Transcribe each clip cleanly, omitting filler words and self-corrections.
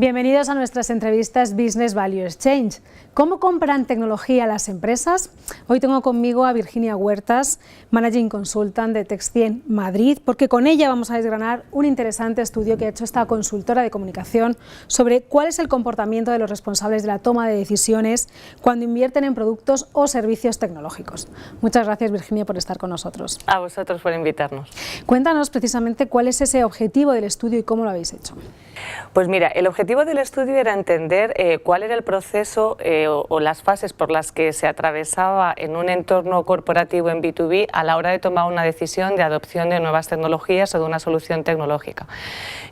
Bienvenidos a nuestras entrevistas Business Value Exchange. ¿Cómo compran tecnología las empresas? Hoy tengo conmigo a Virginia Huertas, Managing Consultant de Tech100 Madrid, porque con ella vamos a desgranar un interesante estudio que ha hecho esta consultora de comunicación sobre cuál es el comportamiento de los responsables de la toma de decisiones cuando invierten en productos o servicios tecnológicos. Muchas gracias, Virginia, por estar con nosotros. A vosotros por invitarnos. Cuéntanos precisamente cuál es ese objetivo del estudio y cómo lo habéis hecho. Pues mira, el objetivo del estudio era entender cuál era el proceso o las fases por las que se atravesaba en un entorno corporativo en B2B a la hora de tomar una decisión de adopción de nuevas tecnologías o de una solución tecnológica.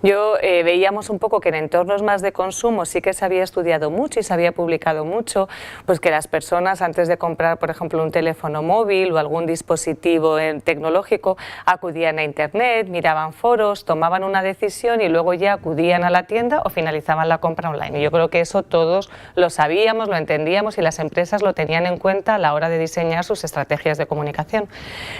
Veíamos un poco que en entornos más de consumo sí que se había estudiado mucho y se había publicado mucho, pues que las personas antes de comprar, por ejemplo, un teléfono móvil o algún dispositivo tecnológico, acudían a Internet, miraban foros, tomaban una decisión y luego ya acudían a la tienda o finalizaban la compra online. Y yo creo que eso todos lo sabíamos, lo entendíamos y las empresas lo tenían en cuenta a la hora de diseñar sus estrategias de comunicación.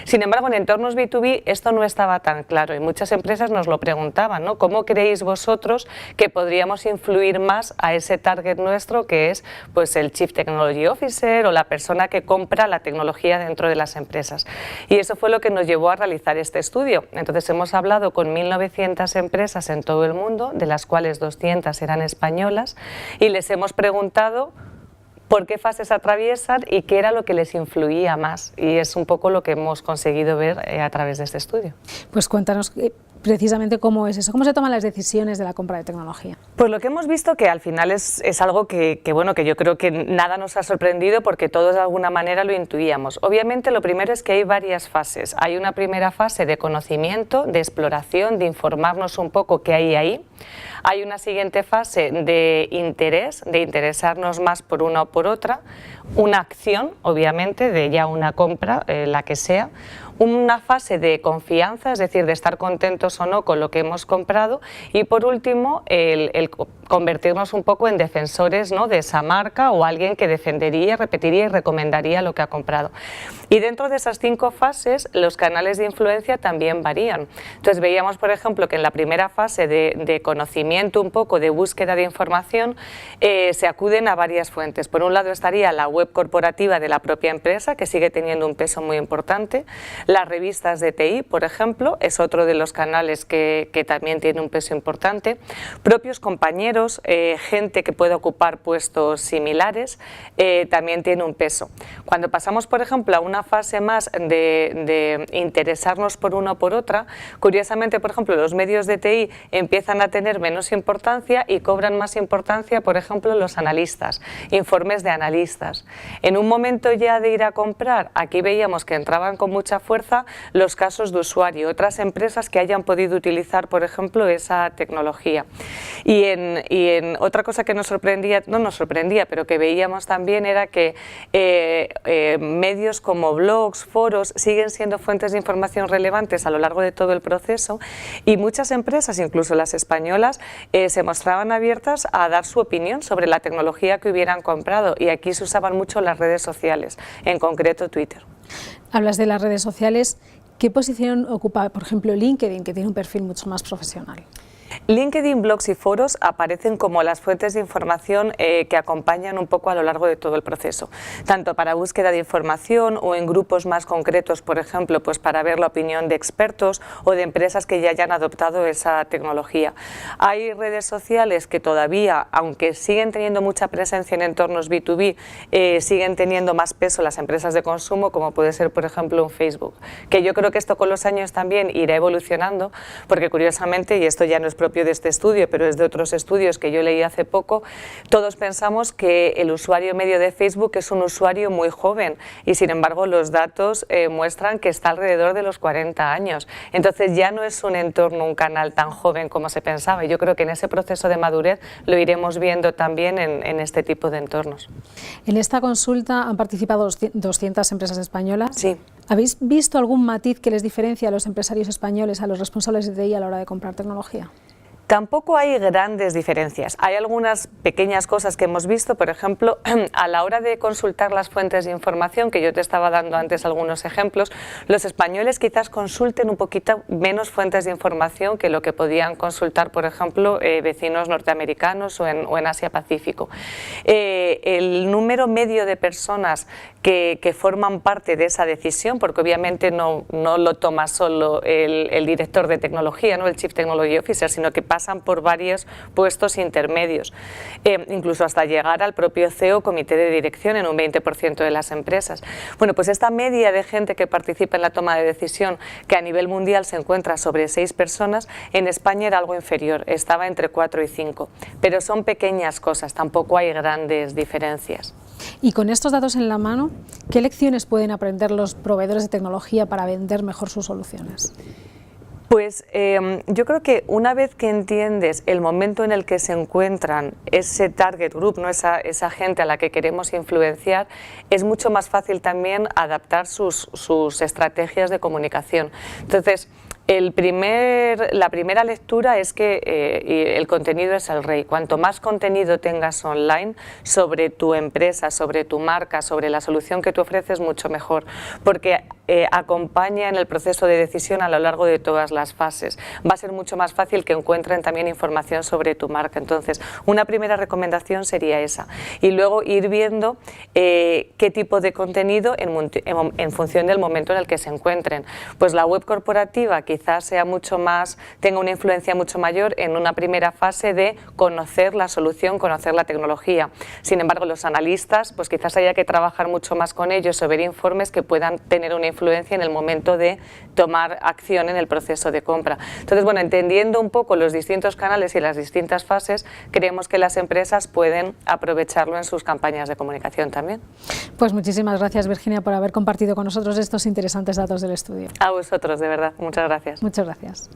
Sin embargo, en entornos B2B esto no estaba tan claro y muchas empresas nos lo preguntaban, ¿no? ¿Cómo creéis vosotros que podríamos influir más a ese target nuestro que es pues, el Chief Technology Officer o la persona que compra la tecnología dentro de las empresas? Y eso fue lo que nos llevó a realizar este estudio. Entonces hemos hablado con 1.900 empresas en todo el mundo, de las cuales 200 eran españolas, y les hemos preguntado por qué fases atraviesan y qué era lo que les influía más. Y es un poco lo que hemos conseguido ver a través de este estudio. Pues cuéntanos precisamente cómo es eso, cómo se toman las decisiones de la compra de tecnología. Pues lo que hemos visto que al final es algo que yo creo que nada nos ha sorprendido porque todos de alguna manera lo intuíamos. Obviamente lo primero es que hay varias fases. Hay una primera fase de conocimiento, de exploración, de informarnos un poco qué hay ahí. Hay una siguiente fase de interés, de interesarnos más por una o por otra. Una acción, obviamente, de ya una compra, la que sea. Una fase de confianza, es decir, de estar contentos o no con lo que hemos comprado, y por último el convertirnos un poco en defensores, ¿no?, de esa marca o alguien que defendería, repetiría y recomendaría lo que ha comprado. Y dentro de esas 5 fases los canales de influencia también varían. Entonces veíamos, por ejemplo, que en la primera fase de conocimiento, un poco de búsqueda de información, se acuden a varias fuentes. Por un lado estaría la web corporativa de la propia empresa, que sigue teniendo un peso muy importante. Las revistas de TI, por ejemplo, es otro de los canales que también tiene un peso importante. Propios compañeros, gente que puede ocupar puestos similares, también tiene un peso. Cuando pasamos, por ejemplo, a una fase más de interesarnos por una o por otra, curiosamente, por ejemplo, los medios de TI empiezan a tener menos importancia y cobran más importancia, por ejemplo, los analistas, informes de analistas. En un momento ya de ir a comprar, aquí veíamos que entraban con mucha fuerza los casos de usuario, otras empresas que hayan podido utilizar, por ejemplo, esa tecnología. Y en otra cosa que nos sorprendía, no nos sorprendía, pero que veíamos también era que medios como blogs, foros, siguen siendo fuentes de información relevantes a lo largo de todo el proceso y muchas empresas, incluso las españolas, se mostraban abiertas a dar su opinión sobre la tecnología que hubieran comprado y aquí se usaban mucho las redes sociales, en concreto Twitter. Hablas de las redes sociales, ¿qué posición ocupa, por ejemplo, LinkedIn, que tiene un perfil mucho más profesional? LinkedIn, blogs y foros aparecen como las fuentes de información que acompañan un poco a lo largo de todo el proceso, tanto para búsqueda de información o en grupos más concretos, por ejemplo, pues para ver la opinión de expertos o de empresas que ya hayan adoptado esa tecnología. Hay redes sociales que todavía, aunque siguen teniendo mucha presencia en entornos B2B, siguen teniendo más peso las empresas de consumo, como puede ser, por ejemplo, un Facebook, que yo creo que esto con los años también irá evolucionando, porque curiosamente, y esto ya no es propio de este estudio, pero es de otros estudios que yo leí hace poco, todos pensamos que el usuario medio de Facebook es un usuario muy joven y sin embargo los datos muestran que está alrededor de los 40 años. Entonces ya no es un entorno, un canal tan joven como se pensaba. Yo creo que en ese proceso de madurez lo iremos viendo también en este tipo de entornos. En esta consulta han participado 200 empresas españolas. Sí. ¿Habéis visto algún matiz que les diferencia a los empresarios españoles a los responsables de TI a la hora de comprar tecnología? Tampoco hay grandes diferencias. Hay algunas pequeñas cosas que hemos visto, por ejemplo, a la hora de consultar las fuentes de información, que yo te estaba dando antes algunos ejemplos, los españoles quizás consulten un poquito menos fuentes de información que lo que podían consultar, por ejemplo, vecinos norteamericanos o en Asia-Pacífico. El número medio de personas que forman parte de esa decisión, porque obviamente no lo toma solo el director de tecnología, ¿no?, el Chief Technology Officer, sino que pasan por varios puestos intermedios, incluso hasta llegar al propio CEO, comité de dirección, en un 20% de las empresas. Bueno, pues esta media de gente que participa en la toma de decisión, que a nivel mundial se encuentra sobre 6 personas, en España era algo inferior, estaba entre 4 y 5, pero son pequeñas cosas, tampoco hay grandes diferencias. Y con estos datos en la mano, ¿qué lecciones pueden aprender los proveedores de tecnología para vender mejor sus soluciones? Pues yo creo que una vez que entiendes el momento en el que se encuentran ese target group, ¿no?, esa gente a la que queremos influenciar, es mucho más fácil también adaptar sus estrategias de comunicación. Entonces, la primera lectura es que el contenido es el rey. Cuanto más contenido tengas online sobre tu empresa, sobre tu marca, sobre la solución que tú ofreces, mucho mejor, porque acompaña en el proceso de decisión a lo largo de todas las fases. Va a ser mucho más fácil que encuentren también información sobre tu marca. Entonces, una primera recomendación sería esa. Y luego ir viendo qué tipo de contenido en función del momento en el que se encuentren. Pues la web corporativa quizás tenga una influencia mucho mayor en una primera fase de conocer la solución, conocer la tecnología. Sin embargo, los analistas, pues quizás haya que trabajar mucho más con ellos o ver informes que puedan tener una influencia en el momento de tomar acción en el proceso de compra. Entonces, bueno, entendiendo un poco los distintos canales y las distintas fases, creemos que las empresas pueden aprovecharlo en sus campañas de comunicación también. Pues muchísimas gracias, Virginia, por haber compartido con nosotros estos interesantes datos del estudio. A vosotros, de verdad. Muchas gracias. Muchas gracias.